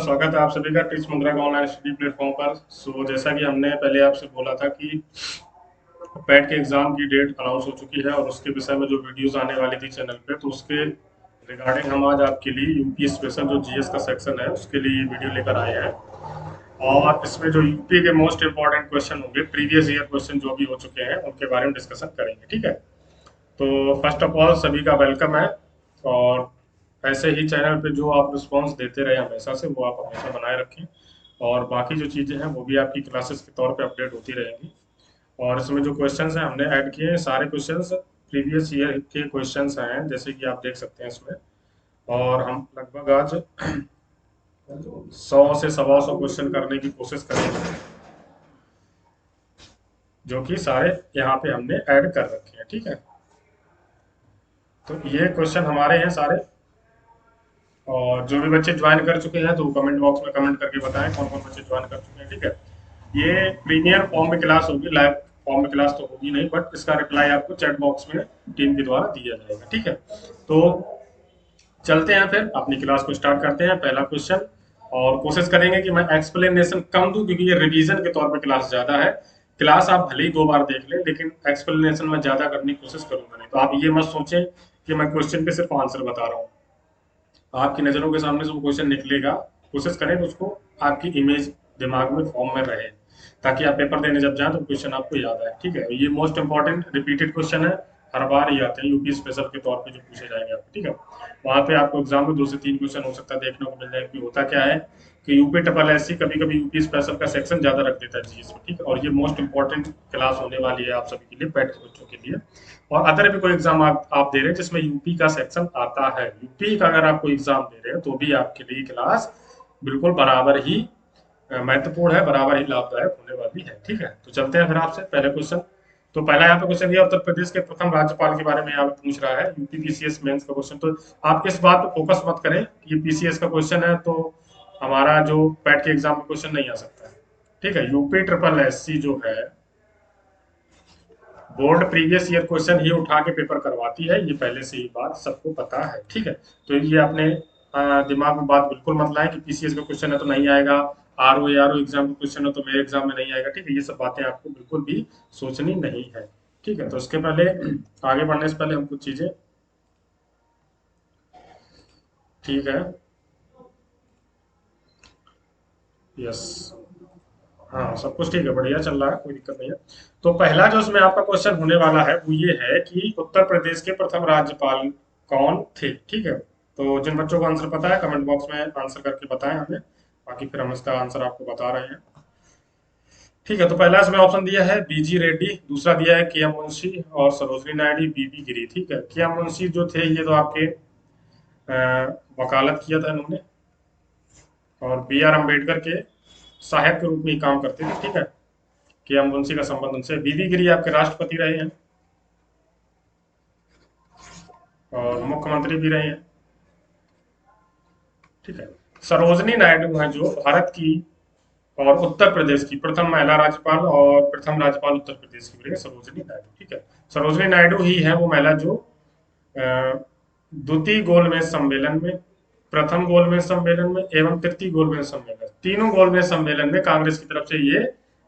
स्वागत है आप सभी का टीच मंत्रा का ऑनलाइन स्टडी प्लेटफॉर्म पर। जैसा कि हमने पहले आपसे बोला था कि पैट के एग्जाम की डेट अनाउंस हो चुकी है और उसके विषय में जो वीडियोस आने वाली थी चैनल पे, तो उसके रिगार्डिंग हम आज आपके लिए यूपी स्पेशल जो जीएस का सेक्शन है उसके लिए वीडियो लेकर आए हैं। और इसमें जो यूपी के मोस्ट इंपॉर्टेंट क्वेश्चन होंगे, प्रीवियस ईयर क्वेश्चन जो भी हो चुके हैं, उनके बारे में डिस्कशन करेंगे। ठीक है, तो फर्स्ट ऑफ ऑल सभी का वेलकम है। और ऐसे ही चैनल पे जो आप रिस्पांस देते रहे हमेशा से, वो आप हमेशा बनाए रखें। और बाकी जो चीज़ें हैं वो भी आपकी क्लासेस के तौर पे अपडेट होती रहेंगी। और इसमें जो क्वेश्चंस हैं हमने ऐड किए हैं, सारे क्वेश्चंस प्रीवियस ईयर के क्वेश्चंस हैं, जैसे कि आप देख सकते हैं इसमें। और हम लगभग आज 100 से 125 क्वेश्चन करने की कोशिश करेंगे, जो कि सारे यहाँ पे हमने ऐड कर रखे हैं। ठीक है, तो ये क्वेश्चन हमारे हैं सारे। और जो भी बच्चे ज्वाइन कर चुके हैं तो कमेंट बॉक्स में कमेंट करके बताएं कौन कौन बच्चे ज्वाइन कर चुके हैं। ठीक है, ये प्रीमियर फॉर्म में क्लास होगी, लाइव फॉर्म में क्लास तो होगी नहीं, बट इसका रिप्लाई आपको चैट बॉक्स में टीम के द्वारा दिया जाएगा। ठीक है, तो चलते हैं फिर अपनी क्लास को स्टार्ट करते हैं। पहला क्वेश्चन, और कोशिश करेंगे कि मैं एक्सप्लेनेशन कम दूं, क्योंकि ये रिवीजन के तौर पे क्लास ज्यादा है। क्लास आप भले ही 2 बार देख लें, लेकिन एक्सप्लेनेशन में ज्यादा करने की कोशिश करूंगा नहीं। तो आप ये मत सोचें कि मैं क्वेश्चन पे सिर्फ आंसर बता रहा हूँ। आपकी नज़रों के सामने से वो क्वेश्चन निकलेगा, कोशिश करें कि उसको आपकी इमेज दिमाग में फॉर्म में रहे, ताकि आप पेपर देने जब जाएं तो क्वेश्चन आपको याद आए। ठीक है, ये मोस्ट इंपॉर्टेंट रिपीटेड क्वेश्चन है, हर बार ये आते हैं यूपी स्पेशल के तौर पे जो पूछे जाएंगे आपको। ठीक है, वहाँ पे आपको एग्जाम में 2 से 3 क्वेश्चन हो सकता है देखने को मिल जाए। कि होता क्या है कि यूपी ट्रिपल एस सी कभी कभी यूपी स्पेशल का सेक्शन ज्यादा रख देता है जीएस में। ठीक है, और ये मोस्ट इंपॉर्टेंट क्लास होने वाली है आप सभी के लिए, पैट के बच्चों के लिए। और अदर भी कोई एग्जाम आप दे रहे हैं जिसमें यूपी का सेक्शन आता है, यूपी का अगर आप कोई एग्जाम दे रहे हैं तो भी आपके लिए क्लास बिल्कुल बराबर ही महत्वपूर्ण है, बराबर ही लाभदायक होने वाली है। ठीक है, तो चलते हैं फिर आपसे पहले क्वेश्चन। तो पहला यहाँ पे क्वेश्चन दिया, उत्तर प्रदेश के प्रथम राज्यपाल के बारे में यहाँ पे पूछ रहा है, यूपी पीसीएस मेंस का क्वेश्चन। तो आप इस बात पे फोकस मत करें कि ये पीसीएस का क्वेश्चन है तो हमारा जो पैट के एग्जाम में क्वेश्चन नहीं आ सकता है। ठीक है, यूपी ट्रिपल एस सी जो है, बोर्ड प्रीवियस ईयर क्वेश्चन ही उठा के पेपर करवाती है, ये पहले से ही बात सबको पता है। ठीक है, तो ये अपने दिमाग में बात बिल्कुल मत लाएं कि पीसीएस का क्वेश्चन है तो नहीं आएगा, आरओ एग्जाम का क्वेश्चन है तो मेरे एग्जाम में नहीं आएगा। ठीक है, ये सब बातें आपको बिल्कुल भी सोचनी नहीं है। ठीक है, तो इसके पहले आगे बढ़ने से पहले हम कुछ चीजें, ठीक है, यस, हाँ सब कुछ ठीक है, बढ़िया चल रहा है, कोई दिक्कत नहीं है। तो पहला जो इसमें आपका क्वेश्चन होने वाला है वो ये है कि उत्तर प्रदेश के प्रथम राज्यपाल कौन थे। ठीक है, तो जिन बच्चों को आंसर पता है कमेंट बॉक्स में आंसर करके बताएं हमें, बाकी फिर हम इसका आंसर आपको बता रहे हैं। ठीक है, तो पहला इसमें ऑप्शन दिया है बीजी रेड्डी, दूसरा दिया है के एम मुंशी और सरोजनी नायडू, बीबी गिरी। ठीक है, के एम मुंशी जो थे ये तो आपके वकालत किया था इन्होंने, और बी आर अम्बेडकर के सहायक के रूप में ही काम करते थे। ठीक है, के एम मुंशी का संबंध उनसे, बीबी गिरी आपके राष्ट्रपति रहे हैं और मुख्यमंत्री भी रहे हैं। ठीक है, सरोजनी नायडू हैं जो भारत की और उत्तर प्रदेश की प्रथम महिला राज्यपाल, और प्रथम राज्यपाल उत्तर प्रदेश की भी रही सरोजनी नायडू। ठीक है, सरोजनी नायडू ही है वो महिला जो द्वितीय गोलमेज सम्मेलन में, प्रथम गोलमेज सम्मेलन में एवं तृतीय गोलमेज सम्मेलन, तीनों गोलमेज सम्मेलन में कांग्रेस की तरफ से ये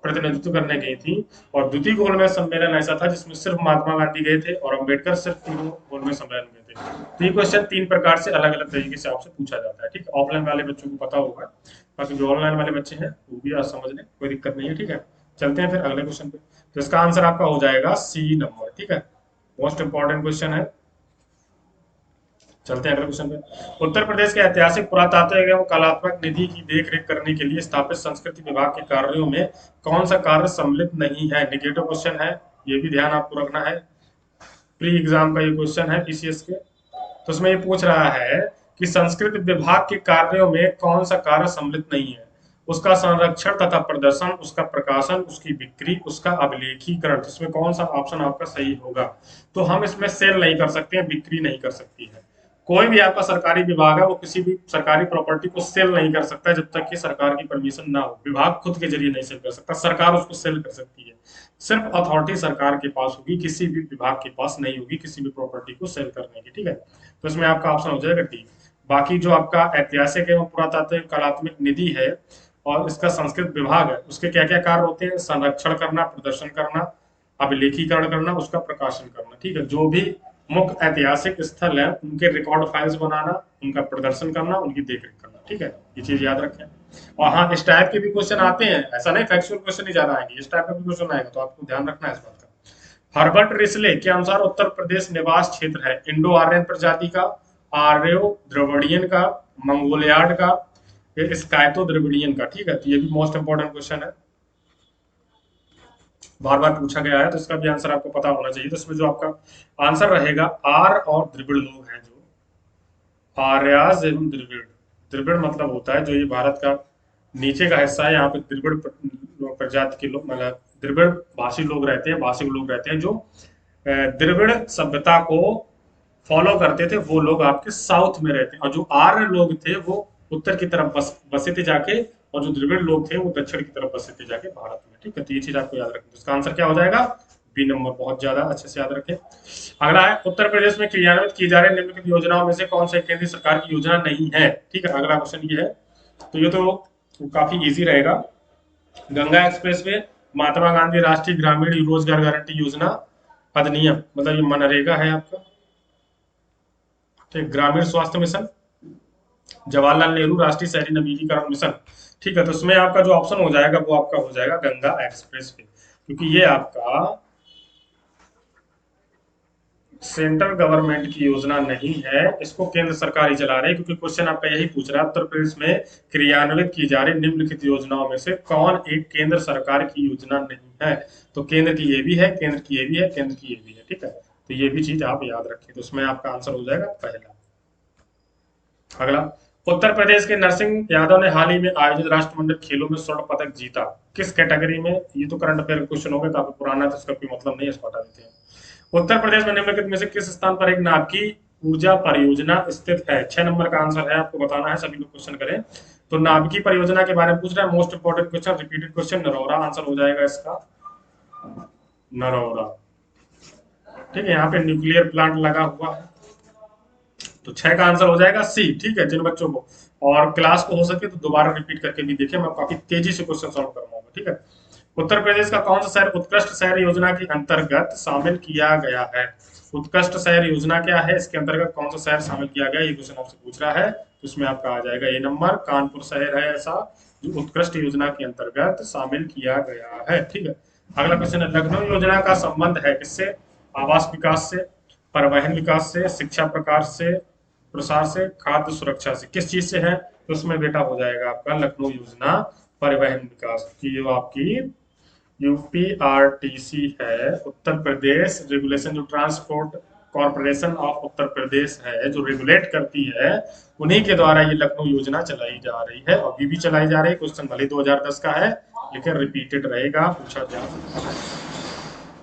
प्रतिनिधित्व करने गई थी। और द्वितीय गोलमेज सम्मेलन ऐसा था जिसमें सिर्फ महात्मा गांधी गए थे और अम्बेडकर सिर्फ तीनों गोलमेज सम्मेलन गए थे। तो ये क्वेश्चन 3 प्रकार से अलग अलग तरीके से आपसे पूछा जाता है। ठीक है, ऑफलाइन वाले बच्चों को पता होगा, बाकी जो ऑनलाइन वाले बच्चे हैं वो भी आज समझ लें, कोई दिक्कत नहीं है। ठीक है, चलते हैं फिर अगले क्वेश्चन पे। तो इसका आंसर आपका हो जाएगा सी नंबर। ठीक है, मोस्ट इंपॉर्टेंट क्वेश्चन है। चलते हैं अगले क्वेश्चन पे। उत्तर प्रदेश के ऐतिहासिक पुरातात्विक एवं कलात्मक निधि की देखरेख करने के लिए स्थापित संस्कृति विभाग के कार्यों में कौन सा कार्य सम्मिलित नहीं है। निगेटिव क्वेश्चन है, ये भी ध्यान आपको रखना है, प्री एग्जाम का ये क्वेश्चन है पीसीएस के। तो उसमें ये पूछ रहा है कि संस्कृति विभाग के कार्यों में कौन सा कार्य सम्मिलित नहीं है। उसका संरक्षण तथा प्रदर्शन, उसका प्रकाशन, उसकी बिक्री, उसका अभिलेखीकरण। तो इसमें कौन सा ऑप्शन आपका सही होगा। तो हम इसमें सेल नहीं कर सकते हैं, बिक्री नहीं कर सकती है। कोई भी आपका सरकारी विभाग है वो किसी भी सरकारी प्रॉपर्टी को सेल नहीं कर सकता जब तक कि सरकार की परमिशन ना हो। विभाग खुद के जरिए नहीं सेल कर सकता, सरकार उसको सेल कर सकती है। सिर्फ अथॉरिटी सरकार के पास होगी, किसी भी विभाग के पास नहीं होगी किसी भी प्रॉपर्टी को सेल करने की। ठीक है, तो इसमें आपका ऑप्शन हो जाएगा डी। बाकी जो आपका ऐतिहासिक एवं पुरातात्विक कलात्मक निधि है और इसका संस्कृत विभाग है, उसके क्या क्या कार्य होते हैं? संरक्षण करना, प्रदर्शन करना, अभिलेखीकरण करना, उसका प्रकाशन करना। ठीक है, जो भी मुख्य ऐतिहासिक स्थल है उनके रिकॉर्ड फाइल्स बनाना, उनका प्रदर्शन करना, उनकी देखरेख करना। ठीक है, ये चीज याद रखें। और हाँ, इस टाइप के भी क्वेश्चन आते हैं, ऐसा नहीं फैक्चुअल क्वेश्चन ही ज्यादा आएंगे, इस टाइप का भी क्वेश्चन आएगा, तो आपको ध्यान रखना है इस बात का। हर्बर्ट रिसले के अनुसार उत्तर प्रदेश निवास क्षेत्र है इंडो आर्यन प्रजाति का, आर्यो द्रविडियन का, मंगोलियाड का, स्काइतो द्रविडियन का। ठीक है, तो ये भी मोस्ट इंपोर्टेंट क्वेश्चन है, बार बार पूछा गया है, तो इसका भी आंसर आपको पता होना चाहिए। तो इसमें जो आपका आंसर रहेगा, आर और द्रविड़ लोग हैं, जो आर्याज एवं द्रविड़। द्रविड़ मतलब होता है जो ये भारत का नीचे का हिस्सा है, यहाँ पे द्रविड़ प्रजाति के लोग, मतलब द्रविड़ भाषी लोग रहते हैं, भाषी लोग रहते हैं, जो द्रविड़ सभ्यता को फॉलो करते थे, वो लोग आपके साउथ में रहते हैं। और जो आर्य लोग थे वो उत्तर की तरफ बसे थे जाके, और जो द्रविड़ लोग थे वो दक्षिण की तरफ बसे थे जाके भारत में। ठीक है, तो ये चीज आपको याद रखनी है। इसका आंसर क्या हो जाएगा? B number. बहुत ज्यादा अच्छे से याद रखें। अगला है, उत्तर प्रदेश में क्रियान्वित की जा रही निम्नलिखित योजनाओं में से कौन सी केंद्र सरकार की योजना नहीं है? ठीक है, अगला क्वेश्चन ये है, तो ये तो काफी इजी रहेगा। गंगा एक्सप्रेसवे, महात्मा गांधी राष्ट्रीय ग्रामीण रोजगार गारंटी योजना अधिनियम, मतलब ये मनरेगा है आपका। ठीक, ग्रामीण स्वास्थ्य मिशन, जवाहरलाल नेहरू राष्ट्रीय शहरी नवीनीकरण मिशन। ठीक है, तो इसमें आपका जो ऑप्शन हो जाएगा वो आपका हो जाएगा गंगा एक्सप्रेस वे, क्योंकि ये आपका सेंट्रल गवर्नमेंट की योजना नहीं है, इसको केंद्र सरकार ही चला रही है। क्योंकि क्वेश्चन आपका यही पूछ रहा है, उत्तर प्रदेश में क्रियान्वित की जा रही निम्नलिखित योजनाओं में से कौन एक केंद्र सरकार की योजना नहीं है? तो केंद्र की ये भी है, केंद्र की ये भी है, केंद्र की ये भी है। ठीक है, तो ये भी चीज आप याद रखें, तो उसमें आपका आंसर हो जाएगा पहला। अगला, उत्तर प्रदेश के नरसिंह यादव ने हाल ही में आयोजित राष्ट्रमंडल खेलों में स्वर्ण पदक जीता, किस कैटेगरी में? ये तो करंट अफेयर क्वेश्चन हो गया, काफी पुराना है, तो इसका कोई मतलब नहीं है, इसको हटा देते हैं। उत्तर प्रदेश में निम्नलिखित में से किस स्थान पर एक नाभिकीय ऊर्जा परियोजना स्थित है? 6 नंबर का आंसर है, आपको बताना है, सभी लोग क्वेश्चन करें। तो नाभिकीय परियोजना के बारे में पूछ रहा है, most important question, repeated question, Narora answer हो जाएगा इसका, नरौरा। ठीक है, यहाँ पे न्यूक्लियर प्लांट लगा हुआ है, तो 6 का आंसर हो जाएगा सी। ठीक है, जिन बच्चों को और क्लास को हो सके तो दोबारा रिपीट करके भी देखिए, मैं काफी तेजी से क्वेश्चन सॉल्व करवाऊंगा। ठीक है, उत्तर प्रदेश का कौन सा शहर उत्कृष्ट शहर योजना के अंतर्गत शामिल किया गया है? उत्कृष्ट शहर योजना क्या है, इसके अंतर्गत कौन सा शहर शामिल किया गया, ये क्वेश्चन आपसे पूछ रहा है। तो इसमें आपका आ जाएगा ये नंबर, कानपुर शहर है ऐसा जो उत्कृष्ट योजना के अंतर्गत शामिल किया गया है। ठीक है, अगला क्वेश्चन है, लखनऊ योजना का संबंध है किससे? आवास विकास से, परिवहन विकास से, शिक्षा प्रकार से, प्रसार से, खाद्य सुरक्षा से, किस चीज से है? तो उसमें बेटा हो जाएगा आपका लखनऊ योजना परिवहन विकास की, जो आपकी यूपीआरटीसी है, उत्तर प्रदेश रेगुलेशन, जो transport corporation of Uttar Pradesh है जो रेगुलेट करती है, उन्हीं के द्वारा ये लखनऊ योजना चलाई जा रही है, अभी भी चलाई जा रही है। क्वेश्चन भले 2010 का है लेकिन रिपीटेड रहेगा, पूछा जा सकता है।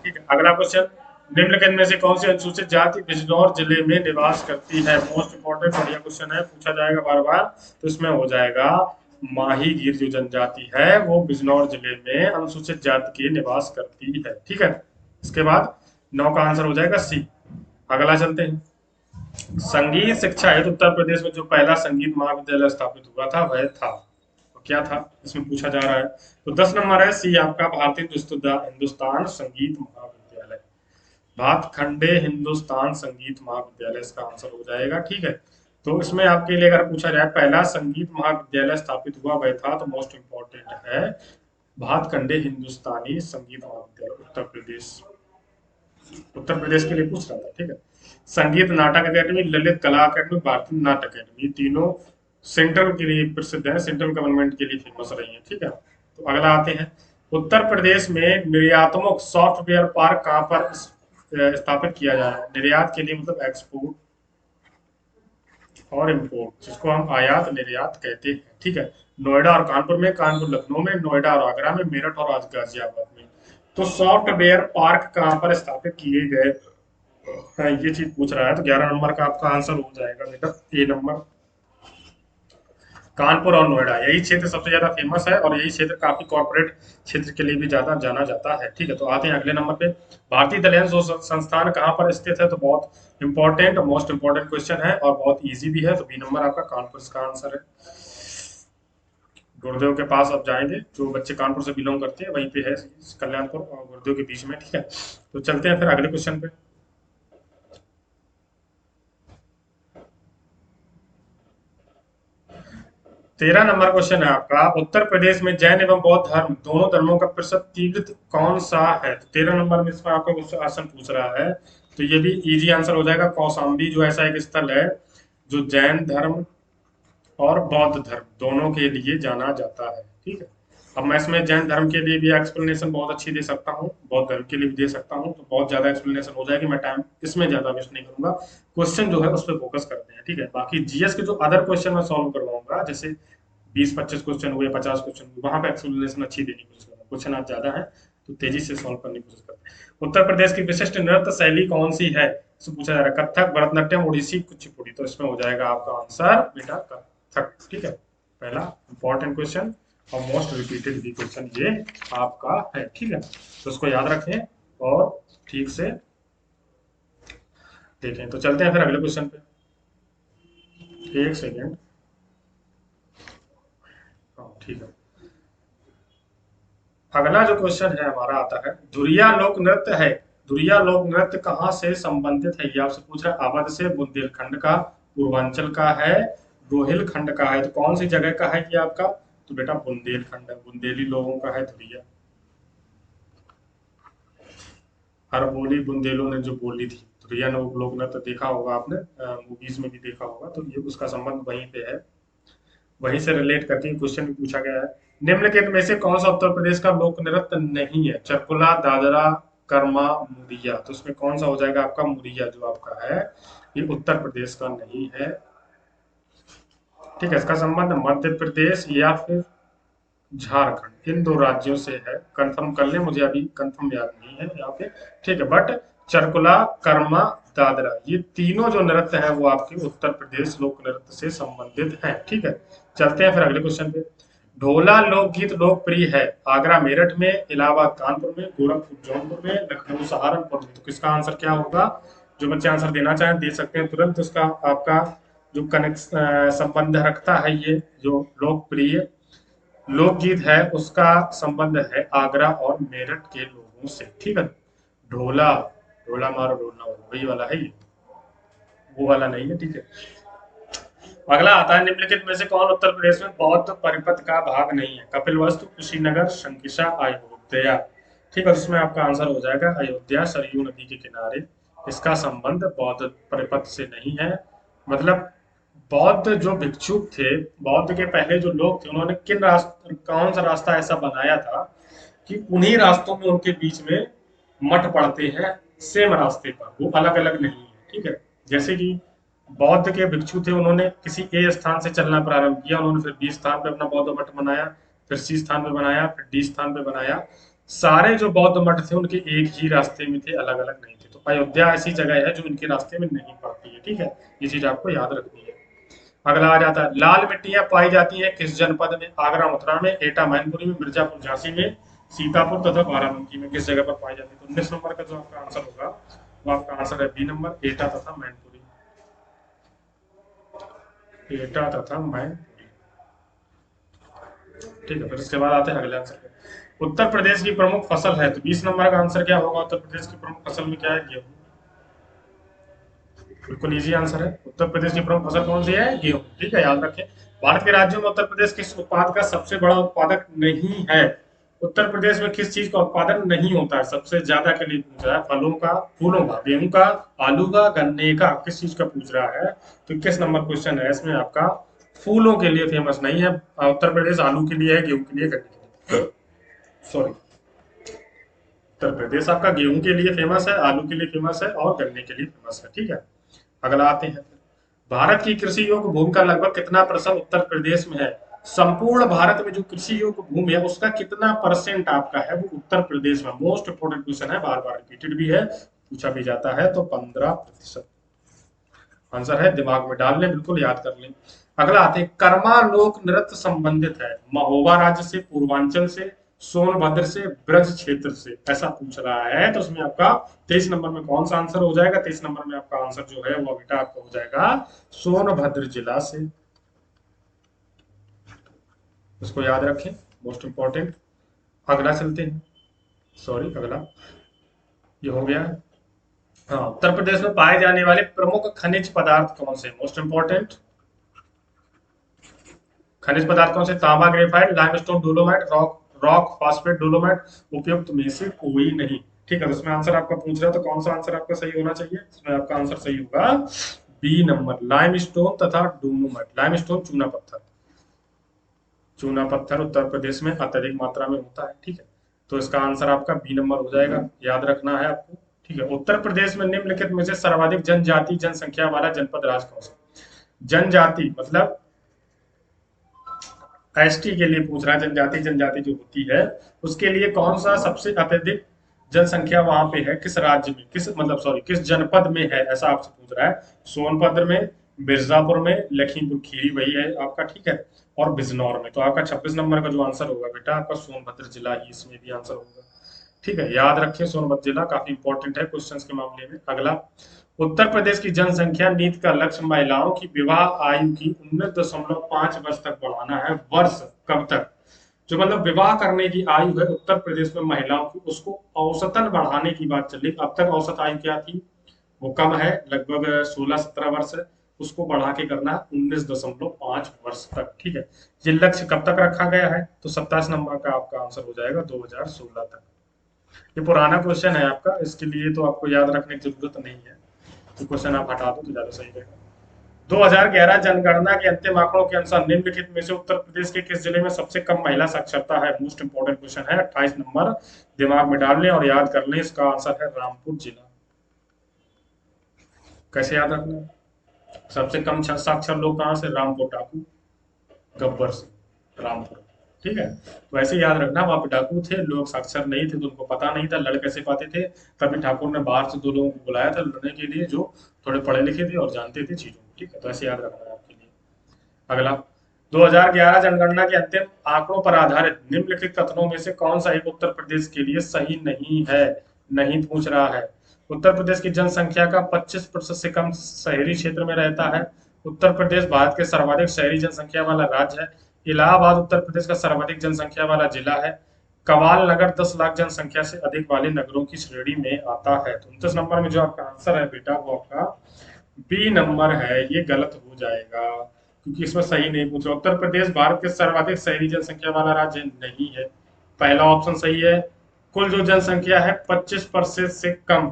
ठीक है, अगला क्वेश्चन, निम्नलिखित में से कौन सी अनुसूचित जाति बिजनौर जिले में निवास करती है? मोस्ट इंपोर्टेंट बढ़िया क्वेश्चन है, पूछा जाएगा बार बार, तो इसमें हो जाएगा माही गिर, जो जनजाति है वो बिजनौर जिले में अनुसूचित जाति के निवास करती है। ठीक है, इसके बाद 9 का आंसर हो जाएगा सी। अगला चलते हैं, संगीत शिक्षा हेतु उत्तर प्रदेश में जो पहला संगीत महाविद्यालय स्थापित हुआ था वह था, तो क्या था इसमें पूछा जा रहा है। तो 10 नंबर है सी आपका, भारतीय हिंदुस्तान संगीत महाविद्यालय, भातखंडे हिंदुस्तान संगीत महाविद्यालय इसका आंसर हो जाएगा। ठीक है, तो इसमें आपके लिए अगर पूछा जाए पहला संगीत महाविद्यालय स्थापित हुआ वह था, तो मोस्ट इंपोर्टेंट है भातखंडे हिंदुस्तानी संगीत महाविद्यालय, उत्तर प्रदेश, उत्तर प्रदेश के लिए पूछ रहा था। ठीक है, संगीत नाटक अकेडमी, ललित कला अकेडमी, भारतीय नाट्य अकेडमी, तीनों सेंट्रल के लिए प्रसिद्ध है, सेंट्रल गवर्नमेंट के लिए फेमस रही है। ठीक है, तो अगला आते हैं, उत्तर प्रदेश में निर्यात्मक सॉफ्टवेयर पार्क कहां पर स्थापित किया जाए? निर्यात के लिए मतलब एक्सपोर्ट और इम्पोर्ट, जिसको हम आयात निर्यात कहते हैं। ठीक है, नोएडा और कानपुर में, कानपुर लखनऊ में, नोएडा और आगरा में, मेरठ और आज गाजियाबाद में। तो सॉफ्टवेयर पार्क कहां पर स्थापित किए गए? हाँ, ये चीज पूछ रहा है, तो 11 नंबर का आपका आंसर हो जाएगा बेटा ए नंबर। कानपुर और नोएडा, यही क्षेत्र सबसे ज्यादा फेमस है और यही क्षेत्र काफी कॉर्पोरेट क्षेत्र के लिए भी ज्यादा जाना जाता है। ठीक है, तो आते हैं अगले नंबर पे। भारतीय दलहन शोध संस्थान कहाँ पर स्थित है? तो बहुत इंपॉर्टेंट, मोस्ट इंपॉर्टेंट क्वेश्चन है और बहुत इजी भी है। तो बी नंबर आपका कानपुर इसका आंसर है। गुरुदेव के पास अब जाएंगे, जो बच्चे कानपुर से बिलोंग करते हैं वहीं पे है कल्याणपुर और गुरुदेव के बीच में। ठीक है, तो चलते हैं फिर अगले क्वेश्चन पे। 13 नंबर क्वेश्चन है आपका, उत्तर प्रदेश में जैन एवं बौद्ध धर्म दोनों धर्मों का प्रसिद्ध तीर्थ कौन सा है? तो 13 नंबर में इसमें आपका क्वेश्चन पूछ रहा है, तो ये भी इजी आंसर हो जाएगा। कौशाम्बी जो ऐसा एक स्थल है जो जैन धर्म और बौद्ध धर्म दोनों के लिए जाना जाता है। ठीक है, अब मैं इसमें जैन धर्म के लिए भी एक्सप्लेनेशन बहुत अच्छी दे सकता हूँ, बौद्ध धर्म के लिए भी दे सकता हूँ, तो बहुत ज्यादा एक्सप्लेनेशन हो जाएगी, मैं टाइम इसमें ज्यादा वेस्ट नहीं करूंगा। क्वेश्चन जो है उस पर फोकस करते हैं। ठीक है, बाकी जीएस के जो अदर क्वेश्चन मैं सॉल्व करवाऊंगा, जैसे 20-25 क्वेश्चन हुए, 50 क्वेश्चन हुए, वहां पे एक्सप्लेनेशन अच्छी देने की कोशिश करूंगा। क्वेश्चन आज ज्यादा है तो तेजी से सॉल्व करने की कोशिश करते हैं। उत्तर प्रदेश की विशिष्ट नृत्य शैली कौन सी है? इससे पूछा जा रहा है कथक, भरतनाट्यम, ओडिसी, कुचिपुड़ी। तो इसमें हो जाएगा आपका आंसर बेटा कथक। ठीक है, पहला इंपॉर्टेंट क्वेश्चन और मोस्ट रिपीटेड भी क्वेश्चन ये आपका है। ठीक है, तो उसको याद रखें और ठीक से देखें। तो चलते हैं फिर अगले क्वेश्चन पे। एक सेकेंड, हाँ ठीक है। अगला जो क्वेश्चन है हमारा आता है, धुरिया लोक नृत्य है, धुरिया लोक नृत्य कहाँ से संबंधित है? ये आपसे पूछ रहा है। अवध से, बुंदेलखंड का, पूर्वांचल का है, रोहिलखंड का है। तो कौन सी जगह का है ये आपका? तो बेटा बुंदेलखंड है, बुंदेली लोगों का है धुरिया। हर बोली बुंदेलों ने जो बोली थी, धुरिया लोक नृत्य देखा होगा आपने, मूवीज में भी देखा होगा, तो ये उसका संबंध वहीं पे है, वहीं से रिलेट करके क्वेश्चन भी पूछा गया है। निम्नलिखित में से कौन सा उत्तर प्रदेश का लोक नृत्य नहीं है? चरकुला, दादरा, कर्मा, मुरिया। तो इसमें कौन सा हो जाएगा आपका? मुरिया जो आपका है ये उत्तर प्रदेश का नहीं है। ठीक है, इसका संबंध मध्य प्रदेश या फिर झारखंड, इन दो राज्यों से है। कंफर्म कर ले, मुझे अभी कंफर्म याद नहीं है यहाँ पे। ठीक है, बट चरकुला, कर्मा, दादरा, ये तीनों जो नृत्य है वो आपके उत्तर प्रदेश लोक नृत्य से संबंधित है। ठीक है, चलते हैं फिर अगले क्वेश्चन पे। ढोला लोकगीत लोकप्रिय है आगरा मेरठ में, इलाहाबाद कानपुर में, गोरखपुर जौनपुर में, लखनऊ सहारनपुर में। तो किसका आंसर क्या होगा? जो बच्चे आंसर देना चाहें दे सकते हैं तुरंत। उसका आपका जो कनेक्ट संबंध रखता है, ये जो लोकप्रिय लोकगीत है उसका संबंध है आगरा और मेरठ के लोगों से। ठीक है, ढोला, ढोला मारो ढोला मारो, वही वाला है ये, वो वाला नहीं है। ठीक है, अगला आता है, निम्नलिखित में से कौन उत्तर प्रदेश में बौद्ध परिपथ का भाग नहीं है? कपिलवस्तु, कुशीनगर, शंकिसा, अयोध्या। ठीक है, इसमें आपका आंसर हो जाएगा अयोध्या, सरयू नदी के किनारे। इसका संबंध बौद्ध परिपथ से नहीं है। मतलब बौद्ध जो भिक्षुक थे, बौद्ध के पहले जो लोग थे, उन्होंने किन रास्ते, कौन सा रास्ता ऐसा बनाया था कि उन्हीं रास्तों में उनके बीच में मठ पड़ते हैं, सेम रास्ते पर, वो अलग अलग नहीं है। ठीक है, जैसे कि बौद्ध के भिक्षु थे, उन्होंने किसी ए स्थान से चलना प्रारंभ किया, उन्होंने फिर बी स्थान पे अपना बौद्ध मठ बनाया, फिर सी स्थान पे बनाया, फिर डी स्थान पे बनाया। सारे जो बौद्ध मठ थे उनके एक ही रास्ते में थे, अलग अलग नहीं थे। तो अयोध्या ऐसी जगह है जो इनके रास्ते में नहीं पड़ती है। ठीक है, ये चीज आपको याद रखनी है। अगला आ जाता है, लाल मिट्टियां पाई जाती हैं किस जनपद में? आगरा मथुरा में, एटा मैनपुरी में, मिर्जापुर झांसी में, सीतापुर तथा बाराबंकी में, किस जगह पर पाई जाती है? तो 19 नंबर का जो आपका आंसर होगा वो आपका आंसर है बी नंबर, एटा तथा मैनपुरी, एटा तथा मैनपुरी। ठीक है, फिर इसके बाद आते हैं अगले आंसर पे। उत्तर प्रदेश की प्रमुख फसल है, तो 20 नंबर का आंसर क्या होगा? उत्तर प्रदेश की प्रमुख फसल में क्या है? गेहूं। बिल्कुल इजी आंसर है, उत्तर प्रदेश की प्रमुख फसल कौन सी है? गेहूं। ठीक है, याद रखें। भारत के राज्यों में उत्तर प्रदेश किस उत्पाद का सबसे बड़ा उत्पादक नहीं है? उत्तर प्रदेश में किस चीज का उत्पादन नहीं होता है? सबसे ज्यादा के लिए पूछ रहा है, फलों का, फूलों का, गेहूं का, आलू का, गन्ने का, किस चीज का पूछ रहा है? तो 21 नंबर क्वेश्चन है इसमें आपका, फूलों के लिए फेमस नहीं है उत्तर प्रदेश, आलू के लिए है, गेहूं के लिए, गन्ने के लिए, सॉरी, उत्तर प्रदेश आपका गेहूं के लिए फेमस है, आलू के लिए फेमस है और गन्ने के लिए फेमस है। ठीक है, अगला आते हैं। भारत की कृषि योग्य भूमि का लगभग कितना परसेंट उत्तर प्रदेश में है? संपूर्ण भारत में जो कृषि योग्य भूमि है उसका कितना परसेंट आपका है वो उत्तर प्रदेश में? मोस्ट इंपोर्टेंट क्वेश्चन है, बार बार रिपीटेड भी है, पूछा भी जाता है। तो 15%। आंसर है, दिमाग में डाल लें, बिल्कुल याद कर लें। अगला आते हैं, कर्मा लोक नृत्य संबंधित है महोबा राज्य से, पूर्वांचल से, सोनभद्र से, ब्रज क्षेत्र से, ऐसा पूछ रहा है। तो उसमें आपका 23 नंबर में कौन सा आंसर हो जाएगा? 23 नंबर में आपका आंसर जो है वो बेटा आपका हो जाएगा सोनभद्र जिला से। इसको याद रखें, मोस्ट इंपॉर्टेंट। अगला चलते हैं, सॉरी अगला ये हो गया। हाँ, उत्तर प्रदेश में पाए जाने वाले प्रमुख खनिज पदार्थ कौन से? मोस्ट इंपॉर्टेंट, खनिज पदार्थ कौन से? तांबा graphite, limestone dolomite, rock rock phosphate dolomite, उपयुक्त में से कोई नहीं। ठीक है, तो इसमें आंसर आपका पूछ रहा है तो कौन सा आंसर आपका सही होना चाहिए? इसमें आपका आंसर सही होगा बी नंबर, लाइमस्टोन तथा डोलोमाइट। लाइमस्टोन चूना पत्थर, चूना पत्थर उत्तर प्रदेश में अत्यधिक मात्रा में होता है। ठीक है, तो इसका आंसर आपका बी नंबर हो जाएगा, याद रखना है आपको। ठीक है, उत्तर प्रदेश में निम्नलिखित में से सर्वाधिक जनजाति जनसंख्या वाला जनपद राज्य कौन सा? जनजाति मतलब एसटी के लिए पूछ रहा है, जनजाति जनजाति जो होती है उसके लिए कौन सा सबसे अत्यधिक जनसंख्या वहां पे है, किस राज्य में, किस मतलब सॉरी किस जनपद में है, ऐसा आपसे पूछ रहा है। सोनभद्र में, मिर्जापुर में, लखीमपुर खीरी वही है आपका। ठीक है, और बिजनौर में। तो आपका 26 नंबर का जो आंसर होगा बेटा आपका सोनभद्र जिला ही इसमें भी आंसर होगा। ठीक है, याद रखिए सोनभद्र जिला काफी इंपॉर्टेंट है क्वेश्चन के मामले में। अगला, उत्तर प्रदेश की जनसंख्या नीति का लक्ष्य महिलाओं की विवाह आयु की 19.5 वर्ष तक बढ़ाना है। वर्ष कब तक? जो मतलब विवाह करने की आयु है उत्तर प्रदेश में महिलाओं की, उसको औसतन बढ़ाने की बात चल रही। अब तक औसत आयु क्या थी? वो कम है, लगभग 16-17 वर्ष है। उसको बढ़ा के करना 19.5 वर्ष तक। ठीक है, ये लक्ष्य कब तक रखा गया है? तो 27 नंबर का आपका आंसर हो जाएगा 2016 तक। ये पुराना क्वेश्चन है आपका, इसके लिए तो आपको याद रखने की जरूरत नहीं है, तो क्वेश्चन आप हटा दो तो ज्यादा सही रहेगा। 2011 जनगणना के अंतिम आंकड़ों के अनुसार निम्नलिखित में से उत्तर प्रदेश के किस जिले में सबसे कम महिला साक्षरता है? मोस्ट इंपोर्टेंट क्वेश्चन है, 28 नंबर दिमाग में डाल लें और याद कर लें। इसका आंसर है रामपुर जिला। कैसे याद रखना है? सबसे कम साक्षर लोग कहाँ से? रामपुर डाकू, गब्बर से रामपुर। ठीक है, तो ऐसे याद रखना, वहां पे डाकू थे, लोग साक्षर नहीं थे तो उनको पता नहीं था लड़ कैसे पाते थे। तभी ठाकुर ने बाहर से 2 लोगों को बुलाया था लड़ने के लिए जो थोड़े पढ़े लिखे थे और जानते थे चीजों को। ठीक है, तो ऐसे याद रखना है आपके लिए। अगला, 2011 जनगणना के अंतिम आंकड़ों पर आधारित निम्नलिखित कथनों में से कौन सा एक उत्तर प्रदेश के लिए सही नहीं है? नहीं पूछ रहा है। उत्तर प्रदेश की जनसंख्या का 25% से कम शहरी क्षेत्र में रहता है। उत्तर प्रदेश भारत के सर्वाधिक शहरी जनसंख्या वाला राज्य है। इलाहाबाद उत्तर प्रदेश का सर्वाधिक जनसंख्या वाला जिला है। कवाल नगर 10 लाख जनसंख्या से अधिक वाले नगरों की श्रेणी में आता है। तो 29 नंबर में जो आपका आंसर है बेटा वो आपका बी नंबर है, ये गलत हो जाएगा क्योंकि इसमें सही नहीं पूछा। उत्तर प्रदेश भारत के सर्वाधिक शहरी जनसंख्या वाला राज्य नहीं है। पहला ऑप्शन सही है। कुल जो जनसंख्या है 25% से कम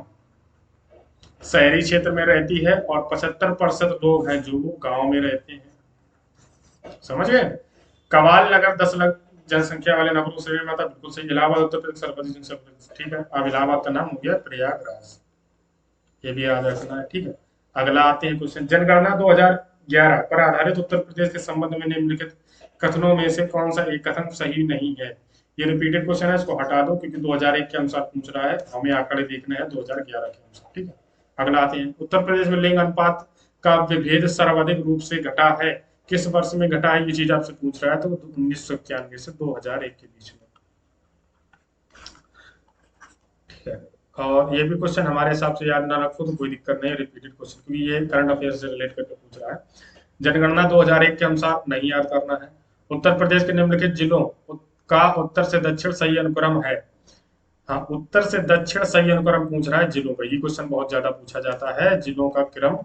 शहरी क्षेत्र में रहती है और 75% लोग हैं जो वो गांव में रहते हैं। समझ गए? कवाल नगर 10 लाख जनसंख्या वाले नगरों से में था, बिल्कुल सही। इलाहाबाद उत्तर प्रदेश सर्वाधिक जनसंख्या। ठीक है, अब इलाहाबाद का नाम हो गया प्रयागराज, ये भी याद रखना है। ठीक है, अगला आते हैं क्वेश्चन, जनगणना 2011 पर आधारित उत्तर प्रदेश के संबंध में निम्नलिखित कथनों में से कौन सा एक कथन सही नहीं है? ये रिपीटेड क्वेश्चन है, इसको हटा दो क्योंकि 2001 के अनुसार पूछ रहा है, हमें आंकड़े देखने हैं 2011 के अनुसार। ठीक है, अगला आते हैं, उत्तर प्रदेश में लिंग अनुपात का विभेद सर्वाधिक रूप से घटा है। किस वर्ष में घटा है, ये चीज आपसे पूछ रहा है। तो 1991 से 2001 के बीच में। ठीक है, और ये भी क्वेश्चन हमारे हिसाब से याद ना रखो तो कोई दिक्कत नहीं है, रिपीटेड क्वेश्चन क्योंकि ये करंट अफेयर से रिलेट करके पूछ रहा है। जनगणना 2001 के अनुसार नहीं याद करना है। उत्तर प्रदेश के निम्नलिखित जिलों का उत्तर से दक्षिण सही अनुक्रम है। हाँ, उत्तर से दक्षिण सही अनुक्रम पूछ रहा है जिलों का, ये क्वेश्चन बहुत ज्यादा पूछा जाता है, जिलों का क्रम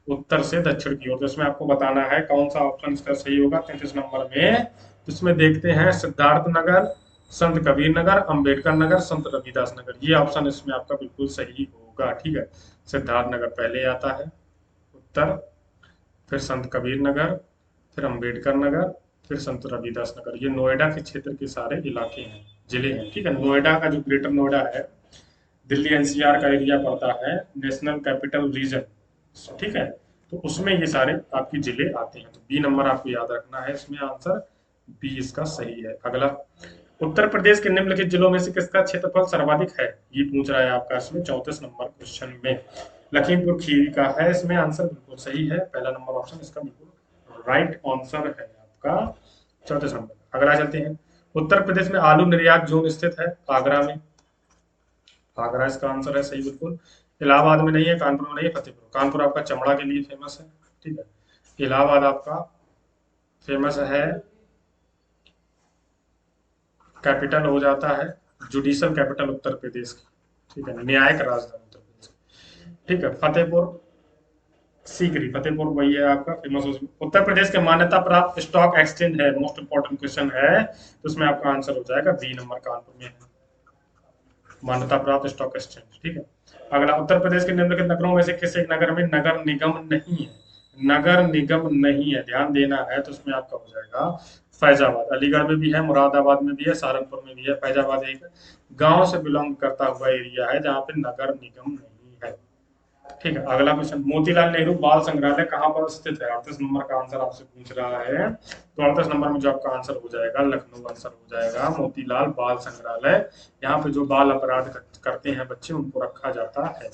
उत्तर से दक्षिण की ओर। तो इसमें आपको बताना है कौन सा ऑप्शन इसका सही होगा 33 नंबर में। इसमें देखते हैं सिद्धार्थ नगर, संत कबीर नगर, अंबेडकर नगर, संत रविदास नगर, ये ऑप्शन इसमें आपका बिल्कुल सही होगा। ठीक है, सिद्धार्थ नगर पहले आता है उत्तर, फिर संत कबीर नगर, फिर अंबेडकर नगर, फिर संत रविदास नगर। ये नोएडा के क्षेत्र के सारे इलाके हैं, जिले हैं। ठीक है, नोएडा का जो ग्रेटर नोएडा है, दिल्ली एनसीआर का एरिया पड़ता है, नेशनल कैपिटल रीजन। ठीक है, तो उसमें ये सारे आपके जिले आते हैं। तो बी नंबर आपको याद रखना है, इसमें आंसर बी इसका सही है। अगला, उत्तर प्रदेश के निम्नलिखित जिलों में से किसका क्षेत्रफल सर्वाधिक है? ये पूछ रहा है आपका इसमें 34 नंबर क्वेश्चन में। लखीमपुर खीरी का है इसमें आंसर, बिल्कुल सही है, पहला नंबर ऑप्शन इसका बिल्कुल राइट आंसर है आपका 34 नंबर। अगला चलते हैं। उत्तर प्रदेश में आलू निर्यात जोन स्थित है आगरा में। आगरा इसका आंसर है सही बिल्कुल। इलाहाबाद में नहीं है, कानपुर में नहीं है, फतेहपुर। कानपुर आपका चमड़ा के लिए फेमस है, ठीक है। इलाहाबाद आपका फेमस है, कैपिटल हो जाता है, जुडिशल कैपिटल उत्तर प्रदेश की, ठीक है, न्यायिक राजधानी उत्तर प्रदेश की। ठीक है, फतेहपुर सीकरी, फतेहपुर वही है आपका फेमस। उत्तर प्रदेश के मान्यता प्राप्त स्टॉक एक्सचेंज है, मोस्ट इंपॉर्टेंट क्वेश्चन है, तो उसमें आपका आंसर हो जाएगा बी नंबर, कानपुर में है मान्यता प्राप्त स्टॉक एक्सचेंज, ठीक है। अगला, उत्तर प्रदेश के निम्नलिखित नगरों में से किस एक नगर में नगर निगम नहीं है? नगर निगम नहीं है, ध्यान देना है, तो उसमें आपका हो जाएगा फैजाबाद। अलीगढ़ में भी है, मुरादाबाद में भी है, सहारनपुर में भी है। फैजाबाद एक गांव से बिलोंग करता हुआ एरिया है जहां पे नगर निगम नहीं है, ठीक है। अगला क्वेश्चन, मोतीलाल नेहरू बाल संग्रहालय कहाँ पर स्थित है? 38 नंबर का आंसर आपसे पूछ रहा है, तो 38 नंबर में जो आपका आंसर हो जाएगा लखनऊ आंसर हो जाएगा। मोतीलाल बाल संग्रहालय, यहाँ पे जो बाल अपराध करते हैं बच्चे उनको रखा जाता है,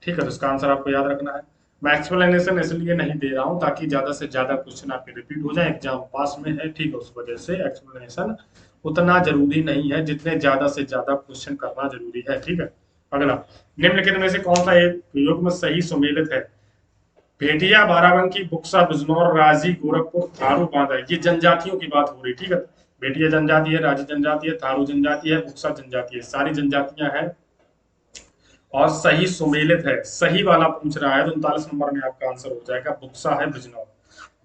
ठीक है। तो इसका आंसर आपको याद रखना है। मैं एक्सप्लेनेशन इसलिए नहीं दे रहा हूँ ताकि ज्यादा से ज्यादा क्वेश्चन आपके रिपीट हो जाए, एग्जाम पास में है, ठीक है, उस वजह से एक्सप्लेनेशन उतना जरूरी नहीं है जितने ज्यादा से ज्यादा क्वेश्चन करना जरूरी है, ठीक है। अगला, निम्नलिखित में से कौन सा एक युग्म सही सुमेलित है? भेटिया, बाराबंकी, बुक्सा, बिजनौर, राजी, गोरखपुर, थारू, बांदा। ये जनजातियों की बात हो रही, ठीक है। भेटिया जनजाति है, राजी जनजाति है, थारू जनजाति है, बुक्सा जनजाति है, सारी जनजातियां हैं और सही सुमेलित है। सही वाला पूछ रहा है तो 39 नंबर में आपका आंसर हो जाएगा बुक्सा है, बिजनौर।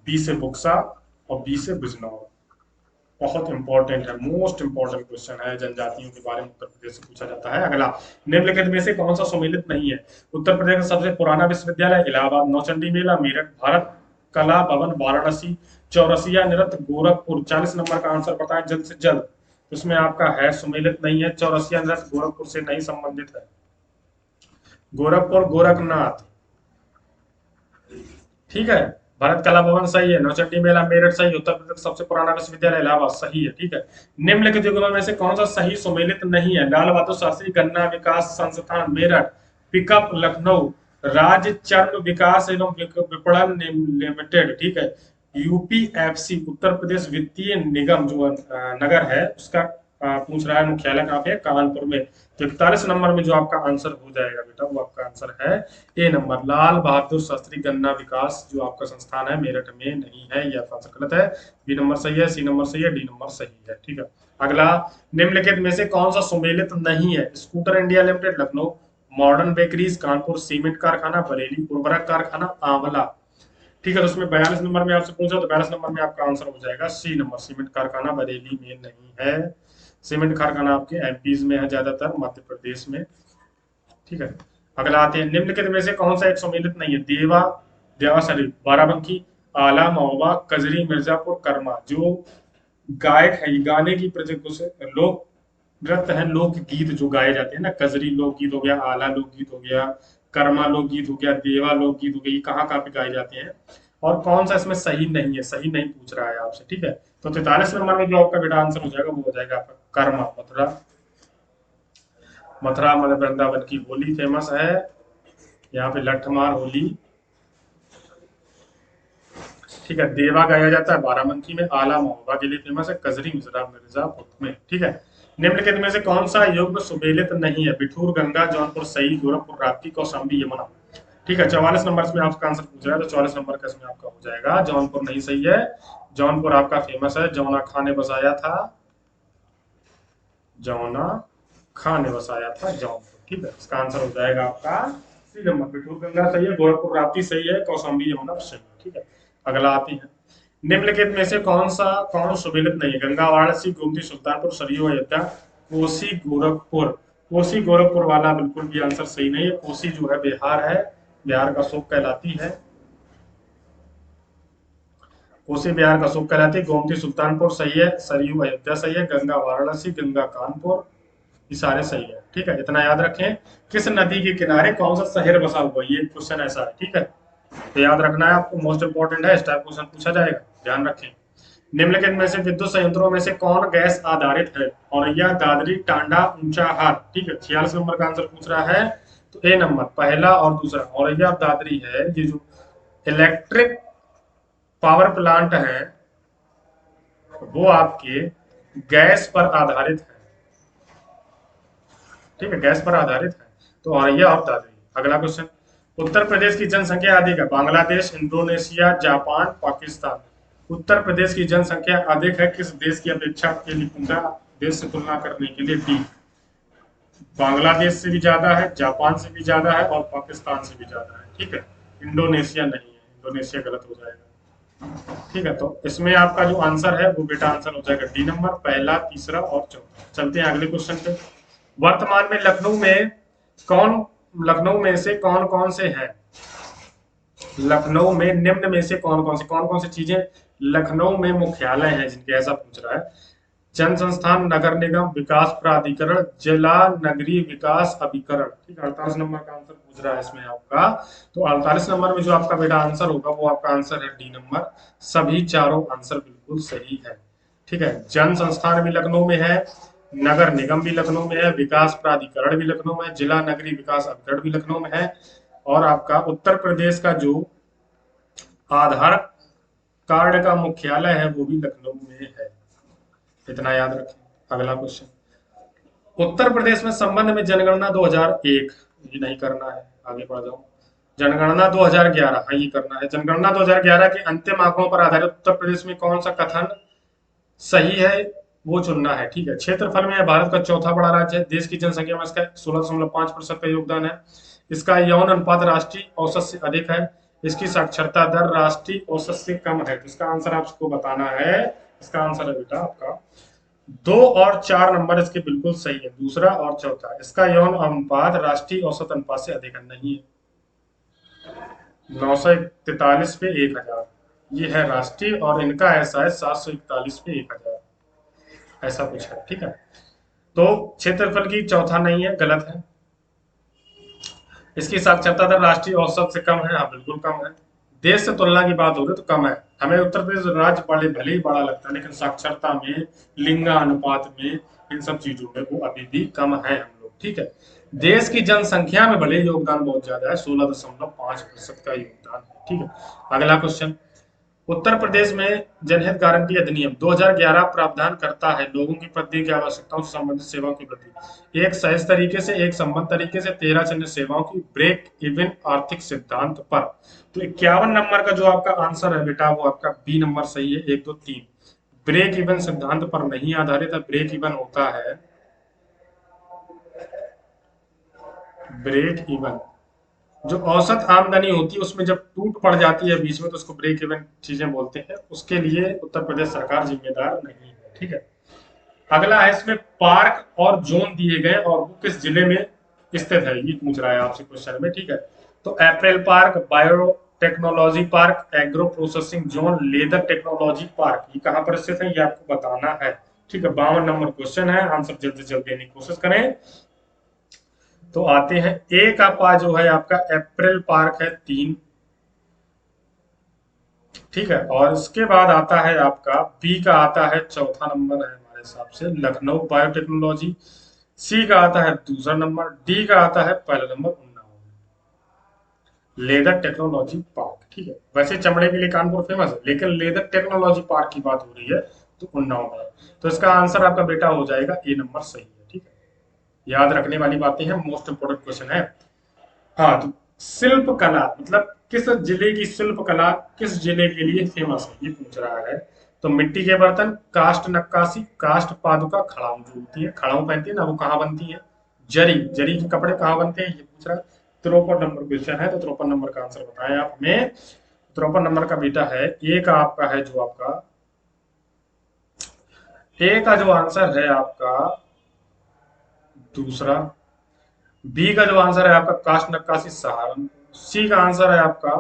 बी से बुक्सा और बी से बिजनौर। बहुत इंपॉर्टेंट है, मोस्ट इंपॉर्टेंट क्वेश्चन है, जनजातियों के बारे में उत्तर प्रदेश से पूछा जाता है। अगला, निम्नलिखित में से कौन सा सुमेलित नहीं है? उत्तर प्रदेश का सबसे पुराना विश्वविद्यालय इलाहाबाद, नौचंडी मेला, मेरठ, भारत कला भवन, वाराणसी, चौरसिया नृत्य, गोरखपुर। 40 नंबर का आंसर बताएं जल्द से जल्द। उसमें आपका है सुमेलित नहीं है, चौरसिया नृत्य गोरखपुर से नहीं संबंधित है। गोरखपुर गोरखनाथ, ठीक है। भारत कला भवन सही है, नौचंडी मेला मेरठ सही है, उत्तर प्रदेश सबसे पुराना विश्वविद्यालय इलाहाबाद सही है, ठीक है। निम्नलिखित युग्मों में से कौन सा सही सुमेलित नहीं है? लाल बहादुर शास्त्री गन्ना विकास संस्थान मेरठ, पिकअप लखनऊ, राज्य चर्म विकास एवं विपणन लिमिटेड, ठीक है। यूपीएफसी उत्तर प्रदेश वित्तीय निगम जो नगर है उसका पूछ रहा है, मुख्यालय कहाँ पे है? कानपुर में। तो 41 नंबर में जो आपका आंसर हो जाएगा बेटा वो आपका आंसर है ए नंबर, लाल बहादुर शास्त्री गन्ना विकास जो आपका संस्थान है मेरठ में नहीं है, यह आपका आंसर गलत है। बी नंबर सही है, सी नंबर सही है, डी नंबर सही है, ठीक है। अगला, निम्नलिखित में से कौन सा सुमेलित नहीं है? Scooter India limited Lucknow, modern bakeries Kanpur, cement कारखाना बरेली, उर्वरक कारखाना आंवला, ठीक है। तो उसमें 42 नंबर में आपसे पूछा तो 42 नंबर में आपका आंसर हो जाएगा सी नंबर, सीमेंट कारखाना बरेली में नहीं है। सीमेंट कारखाना आपके एमपीज में है ज्यादातर, मध्य प्रदेश में, ठीक है। अगला आते हैं, निम्नलिखित में से कौन सा एक सम्मिलित नहीं है? देवा, देवा शरीफ, बाराबंकी, आला, महोबा, कजरी, मिर्जापुर, कर्मा। जो गायक है, ये गाने की प्रजाति से लोक नृत्य है, लोकगीत जो गाए जाते हैं ना, कजरी लोकगीत हो गया, आला लोकगीत हो गया, कर्मा लोकगीत हो गया, देवा लोकगीत हो गया, ये कहाँ कहाँ पे गाए जाते हैं और कौन सा इसमें सही नहीं है? सही नहीं पूछ रहा है आपसे, ठीक है। तो 43 नंबर में जो आपका बेटा आंसर हो जाएगा वो हो जाएगा आपका कर्मा। मथुरा, मथुरा में वृंदावन की होली फेमस है, यहाँ पे लठमार होली, ठीक है। देवा गाया जाता है बाराबंकी में, आला महोबा के लिए फेमस है, कजरी मिर्जापुर में, ठीक है। निम्नलिखित में से कौन सा युग्म सुमेलित नहीं है? बिठूर, गंगा, जौनपुर सही, गोरखपुर राप्ती, कौशाम्बी, यमुना, ठीक है। 44 नंबर में आपका आंसर पूछ रहा है तो 44 नंबर का इसमें आपका हो जाएगा जौनपुर नहीं सही है। जौनपुर आपका फेमस है, जौना खान ने बसाया था, जौना खान ने बसाया था जौनपुर, ठीक है। इसका आंसर हो जाएगा आपका सी नंबर, बिठूर गंगा सही है, गोरखपुर राप्ती सही है, कौशाम्बी यमुना सही है, ठीक है। अगला आती है, निम्नलिखित में से कौन सुमेलित नहीं है? गंगा वाराणसी, गोमती सुल्तानपुर, सरयू अयोध्या, कोसी गोरखपुर। कोसी गोरखपुर वाला बिल्कुल भी आंसर सही नहीं है। कोसी जो है बिहार है, बिहार का शोक कहलाती है, कोसी बिहार का शोक कहलाती है। गोमती सुल्तानपुर सही है, सरयू अयोध्या सही है, गंगा वाराणसी, गंगा कानपुर, ये सारे सही है, ठीक है। इतना याद रखें। किस नदी के किनारे कौन सा शहर बसा हुआ है? ये क्वेश्चन ऐसा है, ठीक है, तो याद रखना है आपको, मोस्ट इंपॉर्टेंट है, इस टाइप क्वेश्चन पूछा जाएगा, ध्यान रखें। निम्नलिखित में से विद्युत संयंत्रों में से कौन गैस आधारित है? औरैया, दादरी, टांडा, ऊंचाहार, ठीक है। 46 नंबर का आंसर पूछ रहा है तो ए नंबर, पहला और दूसरा, औरैया दादरी है, ये जो इलेक्ट्रिक पावर प्लांट हैं वो आपके गैस पर आधारित है, ठीक है, गैस पर आधारित है। तो और ये और बता देंगे। अगला क्वेश्चन, उत्तर प्रदेश की जनसंख्या अधिक है, बांग्लादेश, इंडोनेशिया, जापान, पाकिस्तान। उत्तर प्रदेश की जनसंख्या अधिक है किस देश की अपेक्षा, के लिए पूछा, देश से तुलना करने के लिए। डी, बांग्लादेश से भी ज्यादा है, जापान से भी ज्यादा है और पाकिस्तान से भी ज्यादा है, ठीक है। इंडोनेशिया नहीं है, इंडोनेशिया गलत हो जाएगा, ठीक है। तो इसमें आपका जो आंसर है वो बेटा आंसर हो जाएगा डी नंबर, पहला, तीसरा और चौथा। चलते हैं अगले क्वेश्चन पे। वर्तमान में कौन लखनऊ में से कौन कौन से हैं, लखनऊ में निम्न में से कौन कौन सी चीजें लखनऊ में मुख्यालय हैं जिनके, ऐसा पूछ रहा है। जन संस्थान, नगर निगम, विकास प्राधिकरण, जिला नगरीय विकास अभिकरण, ठीक है। 48 नंबर का आंसर पूछ रहा है इसमें आपका। तो 48 नंबर में जो आपका बेटा आंसर होगा वो आपका आंसर है डी नंबर, सभी चारों आंसर बिल्कुल सही है, ठीक है। जन संस्थान भी लखनऊ में है, नगर निगम भी लखनऊ में है, विकास प्राधिकरण भी लखनऊ में है, जिला नगरीय विकास अभिकरण भी लखनऊ में है, और आपका उत्तर प्रदेश का जो आधार कार्ड का मुख्यालय है वो भी लखनऊ में है, इतना याद रखें। अगला क्वेश्चन, उत्तर प्रदेश में संबंध में जनगणना 2001, ये नहीं करना है, आगे बढ़ जाओ। जनगणना 2011, हाँ ये करना है। जनगणना 2011 के अंतिम आंकड़ों पर आधारित उत्तर प्रदेश में कौन सा कथन सही है वो चुनना है, ठीक है। क्षेत्रफल में भारत का चौथा बड़ा राज्य है, देश की जनसंख्या में इसका 16.5% का योगदान है, इसका यौन अनुपात राष्ट्रीय औसत से अधिक है, इसकी साक्षरता दर राष्ट्रीय औसत से कम है। तो इसका आंसर आपको बताना है। इसका आंसर है बेटा आपका 2 और 4 नंबर इसके बिल्कुल सही है, दूसरा और चौथा। इसका यौन अनुपात राष्ट्रीय औसत अनुपात से अधिक नहीं है, 943 पे 1000, ये है राष्ट्रीय, और इनका ऐसा है 741 पे 1000, ऐसा कुछ है, ठीक है। तो क्षेत्रफल की चौथा नहीं है, गलत है। इसकी साक्षरता दर राष्ट्रीय औसत से कम है, हाँ बिल्कुल कम है। देश से तुलना की बात हो रही तो कम है। हमें उत्तर प्रदेश राज्य बड़े भले ही बड़ा लगता है, लेकिन साक्षरता में, लिंगानुपात में, इन सब चीजों में वो अभी भी कम है हम लोग, ठीक है। देश की जनसंख्या में भले योगदान बहुत ज्यादा है, 16.5% का योगदान है, ठीक है। अगला क्वेश्चन, उत्तर प्रदेश में जनहित गारंटी अधिनियम 2011 प्रावधान करता है लोगों की प्रत्येक आवश्यकताओं से संबंधित सेवाओं की वृद्धि, एक सहज तरीके से, एक संबद्ध तरीके से, 13 चिन्हित सेवाओं की ब्रेक इवन आर्थिक सिद्धांत पर। तो 51 नंबर का जो आपका आंसर है बेटा वो आपका बी नंबर सही है, 1 2 3। ब्रेक इवन सिद्धांत पर नहीं आधारित है। ब्रेक इवन होता है, ब्रेक इवन जो औसत आमदनी होती है उसमें जब टूट पड़ जाती है बीच में तो उसको ब्रेक इवन चीजें बोलते हैं, उसके लिए उत्तर प्रदेश सरकार जिम्मेदार नहीं है, ठीक है। अगला है, इसमें पार्क और जोन दिए गए और वो किस जिले में स्थित है ये पूछ रहा है आपसे क्वेश्चन में, ठीक है। तो apparel park, bio technology park, agro processing zone, leather technology park, ये कहां पर स्थित है ये आपको बताना है, ठीक है। 52 नंबर क्वेश्चन है, आंसर जल्दी से जल्दी देने की कोशिश करें। तो आते हैं, ए का पा जो है आपका अप्रैल पार्क है 3, ठीक है। और इसके बाद आता है आपका बी का आता है चौथा नंबर है हमारे हिसाब से लखनऊ बायोटेक्नोलॉजी, सी का आता है दूसरा नंबर, डी का आता है पहला number Unnao leather technology park, ठीक है। वैसे चमड़े के लिए कानपुर फेमस है, लेकिन लेदर टेक्नोलॉजी पार्क की बात हो रही है तो उन्नाव में। तो इसका आंसर आपका बेटा हो जाएगा ए नंबर सही है, ठीक है। याद रखने वाली बातें हैं, मोस्ट इंपोर्टेंट क्वेश्चन है। हाँ, तो शिल्प कला मतलब किस जिले की शिल्प कला किस जिले के लिए फेमस है ये पूछ रहा है। तो मिट्टी के बर्तन, काष्ठ नक्काशी, काष्ठ पादुका, खड़ाऊ जो होती है, खड़ाऊ पहनती है ना, वो कहाँ बनती है। जरी, जरी के कपड़े कहाँ बनते हैं ये पूछ रहा है। 53 नंबर क्वेश्चन है, तो 53 नंबर का आंसर बताएं आप हमें। 53 नंबर का बेटा है, ए का आपका है जो आपका, ए का जो आंसर है आपका दूसरा, बी का जो आंसर है आपका काष्ठ नक्काशी सहारनपुर, सी का आंसर है आपका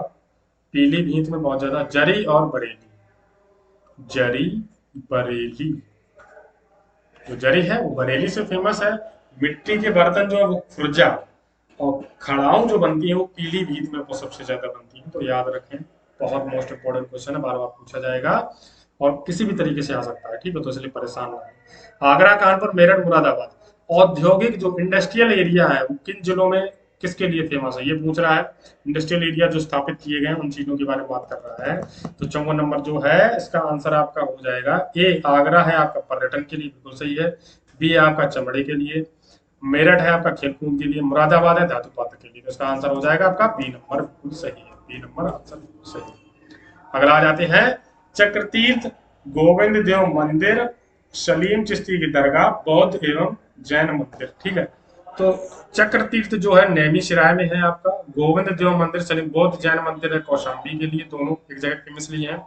पीलीभीत में बहुत ज्यादा, जरी और बरेली, जरी बरेली, जो जरी है वो बरेली से फेमस है। मिट्टी के बर्तन जो है वो खुर्जा, और खड़ाऊ जो बनती है वो पीलीभीत में वो सबसे ज्यादा बनती है, तो याद रखें। बहुत मोस्ट इंपोर्टेंट क्वेश्चन है, बार बार पूछा जाएगा और किसी भी तरीके से आ सकता है, ठीक है। तो इसलिए परेशान ना हो। आगरा, कानपुर, मेरठ, मुरादाबाद, औद्योगिक जो इंडस्ट्रियल एरिया है वो किन जिलों में किसके लिए फेमस है, ये पूछ रहा है। इंडस्ट्रियल एरिया जो स्थापित किए गए हैं उन चीजों के बारे में बात कर रहा है। तो 54 नंबर जो है इसका आंसर आपका हो जाएगा ए, आगरा है आपका पर्यटन के लिए, बिल्कुल सही है। बी है आपका चमड़े के लिए। मेरठ है आपका खेलकूद के लिए। मुरादाबाद है धातु पात्र के लिए। तो इसका आंसर हो जाएगा आपका बी नंबर, बिल्कुल सही है। बी नंबर आंसर बिल्कुल सही है। अगला आ जाते हैं चक्रतीर्थ गोविंद देव मंदिर, सलीम चिश्ती की दरगाह, बौद्ध एवं जैन मंदिर। ठीक है, तो चक्र तीर्थ जो है नैमिषराय में है आपका। गोविंद देव मंदिर सलीम, बौद्ध जैन मंदिर है कौशाम्बी के लिए, दोनों एक जगह फेमस लिए हैं।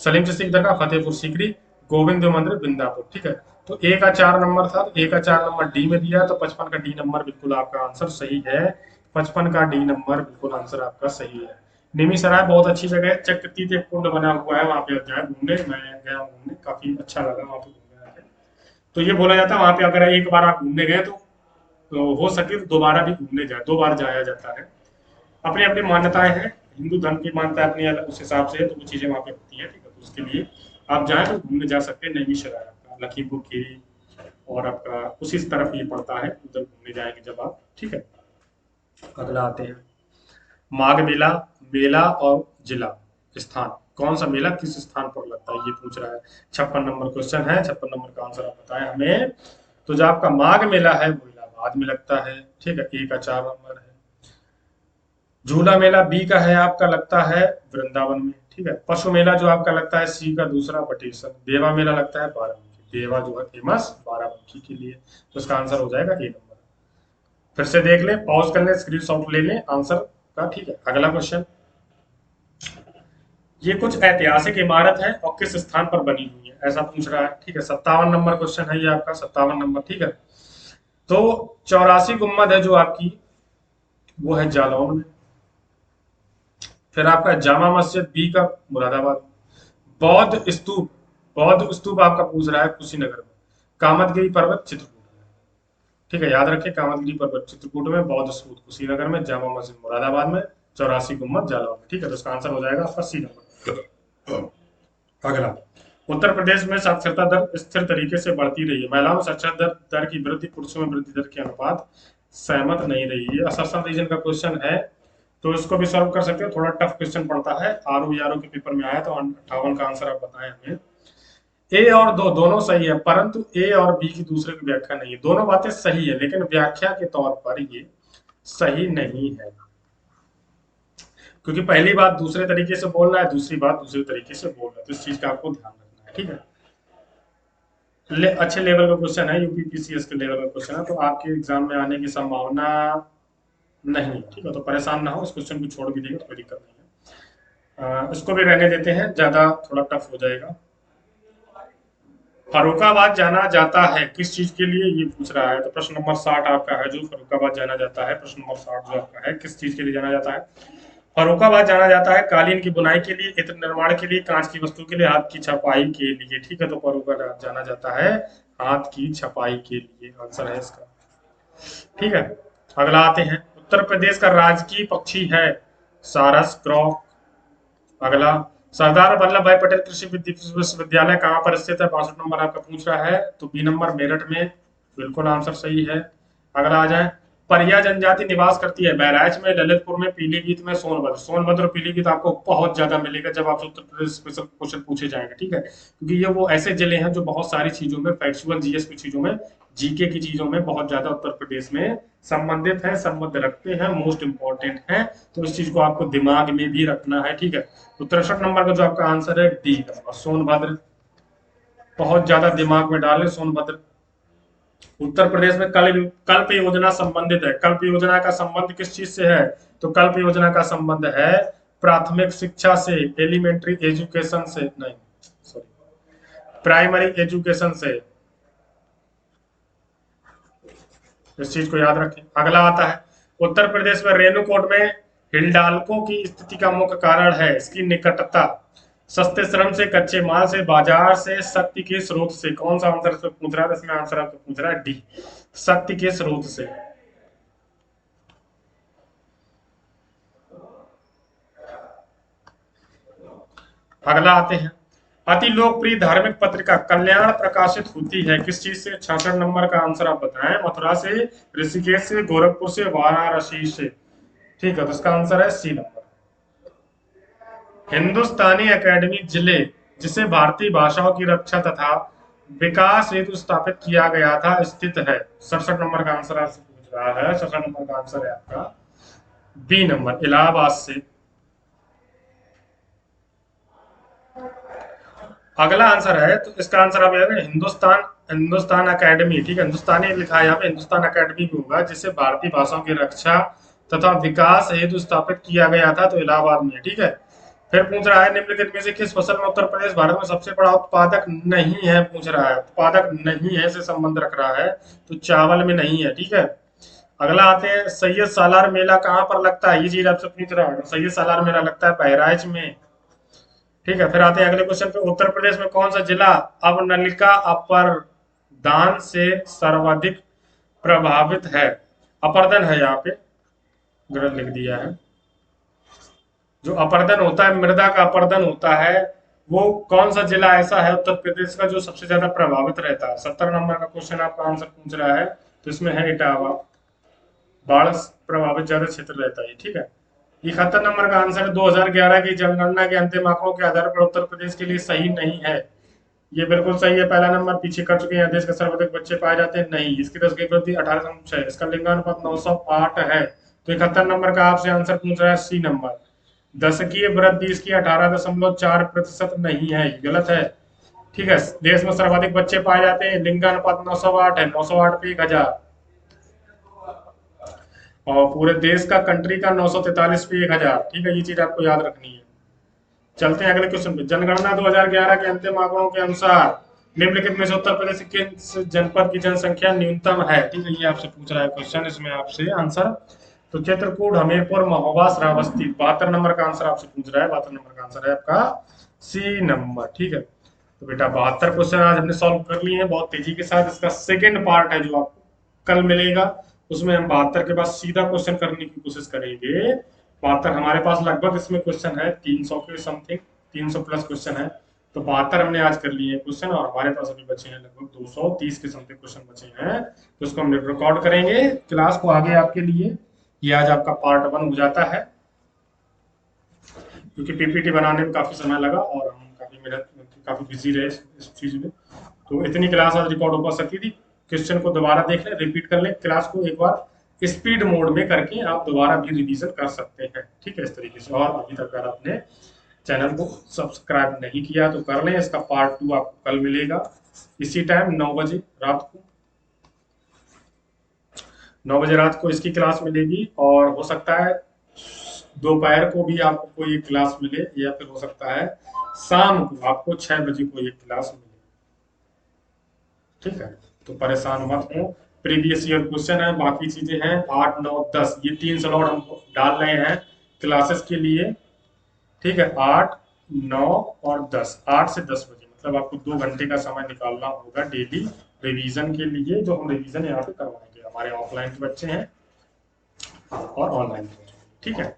सलीम चिश्ती की दरगाह फतेहपुर सीकरी, गोविंद देव मंदिर बिंदापुर। ठीक है, तो ए का 4 नंबर था, ए का 4 नंबर डी में दिया, तो 55 का डी नंबर बिल्कुल आपका आंसर सही है। 55 का डी नंबर बिल्कुल आंसर आपका सही है। निमिसराय बहुत अच्छी जगह है, चक्रतीर्थ एक कुंड बना हुआ है, वहां पे जाए घूमने, मैं गया हूँ घूमने, काफी अच्छा लगा वहां पे घूमने आके। तो ये बोला जाता है वहां पे अगर एक बार आप घूमने गए तो हो सके तो दोबारा भी घूमने जाए, 2 बार जाया जाता है। अपनी अपनी मान्यताएं हैं, हिंदू धर्म की मान्यता अपनी अलग उस हिसाब से है, तो वो चीजें वहां पे होती है। ठीक है, तो उसके लिए आप जाए तो घूमने जा सकते हैं। नैमिषराय आपका लखीमपुर खीरी और आपका उसी तरफ ये पड़ता है, उधर घूमने जाएंगे जब आप। ठीक है, अगला आते हैं माघ मेला, मेला और जिला स्थान, कौन सा मेला किस स्थान पर लगता है, ये पूछ रहा है। 56 नंबर क्वेश्चन है, 56 नंबर का आंसर आप बताएं हमें। तो जो आपका माघ मेला है वो इलाहाबाद में लगता है। ठीक है, ए का 4 नंबर है। झूला मेला बी का है आपका, लगता है वृंदावन में। ठीक है, पशु मेला जो आपका लगता है सी का दूसरा बटेश्वर। देवा मेला लगता है बाराबंकी, देवा जो है फेमस बाराबंकी के लिए। तो इसका आंसर हो जाएगा ए नंबर। फिर से देख ले, पॉज कर ले, स्क्रीनशॉट ले ले आंसर का। ठीक है, अगला क्वेश्चन, ये कुछ ऐतिहासिक इमारत है और किस स्थान पर बनी हुई है, ऐसा पूछ रहा है। ठीक है, 57 नंबर क्वेश्चन है ये आपका, 57 नंबर। ठीक है, तो 84 गुम्बद है जो आपकी, वो है जालौन में। फिर आपका जामा मस्जिद बी का मुरादाबाद। बौद्ध स्तूप, बौद्ध स्तूप आपका पूछ रहा है कुशीनगर में। कामतगिरी पर्वत चित्रकूट में। ठीक है, याद रखिए, कामतगिरी पर्वत चित्रकूट में, बौद्ध स्तूप कुशीनगर में, जामा मस्जिद मुरादाबाद में, 84 गुम्बद जालौन में। ठीक है, तो इसका आंसर हो जाएगा आपका सी नंबर। अगला, उत्तर प्रदेश में साक्षरता दर स्थिर तरीके से बढ़ती रही है, महिलाओं में साक्षरता दर की वृद्धि पुरुषों में वृद्धि दर के अनुपात सहमत नहीं रही। ये असम रीजन का क्वेश्चन है, तो इसको भी सॉल्व कर सकते हो। थोड़ा टफ क्वेश्चन पड़ता है, आरओ के पेपर में आया, तो 58 का आंसर आप बताएं हमें। ए और दो दोनों सही है, परंतु ए और बी की दूसरे की व्याख्या नहीं है। दोनों बातें सही है लेकिन व्याख्या के तौर पर ये सही नहीं है, क्योंकि पहली बात दूसरे तरीके से बोल रहा है, दूसरी बात दूसरे तरीके से बोल रहा है, तो इस चीज का आपको ध्यान रखना है। ठीक है, अच्छे लेवल का क्वेश्चन है, यूपीपीसीएस के लेवल का क्वेश्चन है, तो आपके एग्जाम में आने की संभावना नहीं है। ठीक है, तो परेशान ना हो, इस क्वेश्चन को छोड़ भी देंगे तो कोई दिक्कत नहीं है। इसको भी रहने देते हैं, ज्यादा थोड़ा टफ हो जाएगा। फरुखाबाद जाना जाता है किस चीज के लिए, ये पूछ रहा है। तो प्रश्न नंबर 60 आपका है, जो फरुखाबाद जाना जाता है, प्रश्न नंबर 60 जो आपका है, किस चीज के लिए जाना जाता है। फरुखाबाद जाना जाता है कालीन की बुनाई के लिए, इत्र निर्माण के लिए, कांच की वस्तु के लिए, हाथ की छपाई के लिए। ठीक है, तो फरुखाबाद जाना जाता है हाथ की छपाई के लिए, आंसर है इसका। ठीक है, अगला आते हैं, उत्तर प्रदेश का राजकीय पक्षी है सारस, क्रॉ। अगला, सरदार वल्लभ भाई पटेल कृषि विश्वविद्यालय कहाँ पर स्थित है, 62 नंबर आपका पूछ रहा है। तो बी नंबर मेरठ में, बिल्कुल आंसर सही है। अगला आ जाए, परिया जनजाति निवास करती है बहराइच में, ललितपुर में, पीलीभीत में, सोनभद्र। सोनभद्र और पीलीभीत आपको बहुत ज्यादा मिलेगा जब आपसे उत्तर प्रदेश स्पेशल क्वेश्चन पूछे जाएंगे। ठीक है, क्योंकि ये वो ऐसे जिले हैं जो बहुत सारी चीजों में, फैक्चुअल जीएस की चीजों में, जीके की चीजों में बहुत ज्यादा उत्तर प्रदेश में संबंधित है, संबंध रखते हैं, मोस्ट इंपॉर्टेंट है। तो इस चीज को आपको दिमाग में भी रखना है। ठीक है, तो 63 नंबर का जो आपका आंसर है डी नंबर सोनभद्र, बहुत ज्यादा दिमाग में डालें सोनभद्र। उत्तर प्रदेश में कल्प योजना संबंधित है। कल्प योजना का संबंध किस चीज से है, तो कल्प योजना का संबंध है प्राथमिक शिक्षा से, एलिमेंट्री एजुकेशन से, नहीं सॉरी, प्राइमरी एजुकेशन से। इस चीज को याद रखें। अगला आता है, उत्तर प्रदेश में रेणुकूट में हिलडाल्को की स्थिति का मुख्य कारण है इसकी निकटता, सस्ते श्रम से, कच्चे माल से, बाजार से, शक्ति के स्रोत से। कौन सा आंसर इसमें पूछ रहा है, इसमें आंसर आपको पूछ रहा है डी, शक्ति के स्रोत से। अगला आते हैं, अति लोकप्रिय धार्मिक पत्रिका कल्याण प्रकाशित होती है किस चीज से? 66 नंबर का आंसर आप बताएं। मथुरा से, ऋषिकेश से, गोरखपुर से, वाराणसी से। ठीक है, तो इसका आंसर है सी नंबर। हिंदुस्तानी एकेडमी जिले जिसे भारतीय भाषाओं की रक्षा तथा विकास हेतु स्थापित किया गया था स्थित है। 67 नंबर का आंसर आपसे पूछ रहा है। 67 नंबर का आंसर है आपका बी नंबर, इलाहाबाद से। अगला आंसर है, तो इसका आंसर आप हिंदुस्तान, हिंदुस्तान एकेडमी, ठीक है, हिंदुस्तानी लिखा है यहाँ पे, हिंदुस्तान एकेडमी भी होगा, जिसे भारतीय भाषाओं की रक्षा तथा विकास हेतु स्थापित किया गया था, तो इलाहाबाद में, ठीक है। फिर पूछ रहा है निम्नलिखित में से किस फसल में उत्तर प्रदेश भारत में सबसे बड़ा उत्पादक नहीं है? पूछ रहा है, उत्पादक नहीं है से संबंध रख रहा है, तो चावल में नहीं है, ठीक है। अगला आते हैं, सैयद सालार मेला कहाँ पर लगता है? ये चीज आपसे पूछ रहा है। सैयद सालार मेला लगता है बहराइच में, ठीक है। फिर आते हैं अगले क्वेश्चन पे, उत्तर प्रदेश में कौन सा जिला अवनलिका अपरदान से सर्वाधिक प्रभावित है? अपर्दन है यहाँ पे, गलत लिख दिया है। जो अपर्दन होता है, मृदा का अपर्दन होता है, वो कौन सा जिला ऐसा है उत्तर प्रदेश का जो सबसे ज्यादा प्रभावित रहता है? 70 नंबर का क्वेश्चन आपका आंसर पूछ रहा है, तो इसमें है इटावा, बाढ़ प्रभावित ज्यादा क्षेत्र रहता है, ठीक है। 71 नंबर का आंसर है 2011 की जनगणना के अंतिम आंकड़ों के आधार पर उत्तर प्रदेश के लिए सही नहीं है। ये बिल्कुल सही है, पहला नंबर। पीछे कर चुके हैं, देश के सर्वाधिक बच्चे पाए जाते हैं, नहीं। इसकी 10 की वृद्धि 18 इसका लिंगानुपात 908 है, तो 71 नंबर का आपसे आंसर पूछ रहा है सी नंबर। 10 की वृद्धि इसकी 18.4% नहीं है, ये गलत है, ठीक है। देश में सर्वाधिक बच्चे पाए जाते हैं, लिंगानुपात 908 है, 908 पे 1000, और पूरे देश का, कंट्री का 943 पे 1000, ठीक है। ये चीज आपको याद रखनी है। चलते हैं अगले क्वेश्चन पे। जनगणना 2011 के अंतिम आंकड़ों के अनुसार निम्नलिखित में से उत्तर प्रदेश के किस जनपद की जनसंख्या न्यूनतम है? ठीक है, ये आपसे पूछ रहा है क्वेश्चन, इसमें आपसे आंसर, तो चित्रकूट, हमीरपुर, महोबा, श्रावस्ती। 72 नंबर का आंसर आपसे पूछ रहा है, 72 नंबर का आंसर है आपका सी नंबर, ठीक है। तो बेटा 72 क्वेश्चन आज हमने सॉल्व कर लिए हैं बहुत तेजी के साथ। इसका सेकेंड पार्ट है जो आपको कल मिलेगा, उसमें हम 72 के बाद सीधा क्वेश्चन करने की कोशिश करेंगे। 72 हमारे पास लगभग इसमें क्वेश्चन है 300 के समथिंग, 300 प्लस क्वेश्चन है, तो 72 हमने आज कर लिए क्वेश्चन, और हमारे पास अभी बचे हैं लगभग 230 के समथिंग क्वेश्चन बचे हैं, तो उसको हम रिकॉर्ड करेंगे क्लास को आगे आपके लिए। ये आज आपका पार्ट 1 हो जाता है, क्योंकि पीपीटी बनाने में काफी समय लगा और हम काफी मेहनत, काफी बिजी रहे इस चीज में, तो इतनी क्लास आज रिकॉर्ड हो पा सकती थी। क्वेश्चन को दोबारा देख लें, रिपीट कर लें, क्लास को एक बार स्पीड मोड में करके आप दोबारा भी रिवीजन कर सकते हैं, ठीक है, इस तरीके से। और अभी तक अगर आपने चैनल को सब्सक्राइब नहीं किया तो कर लें। इसका पार्ट 2 आपको कल मिलेगा इसी टाइम 9 बजे रात को, 9 बजे रात को इसकी क्लास मिलेगी, और हो सकता है दोपहर को भी आपको कोई एक क्लास मिले, या फिर हो सकता है शाम को आपको 6 बजे को एक क्लास मिले, ठीक है। तो परेशान मत हो, प्रीवियस ईयर क्वेश्चन है, बाकी चीजें हैं 8, 9, 10, ये 3 स्लॉट हम डाल रहे हैं क्लासेस के लिए, ठीक है। 8, 9 और 10, 8 से 10 बजे, मतलब आपको 2 घंटे का समय निकालना होगा डेली रिवीजन के लिए, जो हम रिवीजन यहाँ पे करवाएंगे। हमारे ऑफलाइन के बच्चे हैं और ऑनलाइन के बच्चे, ठीक है।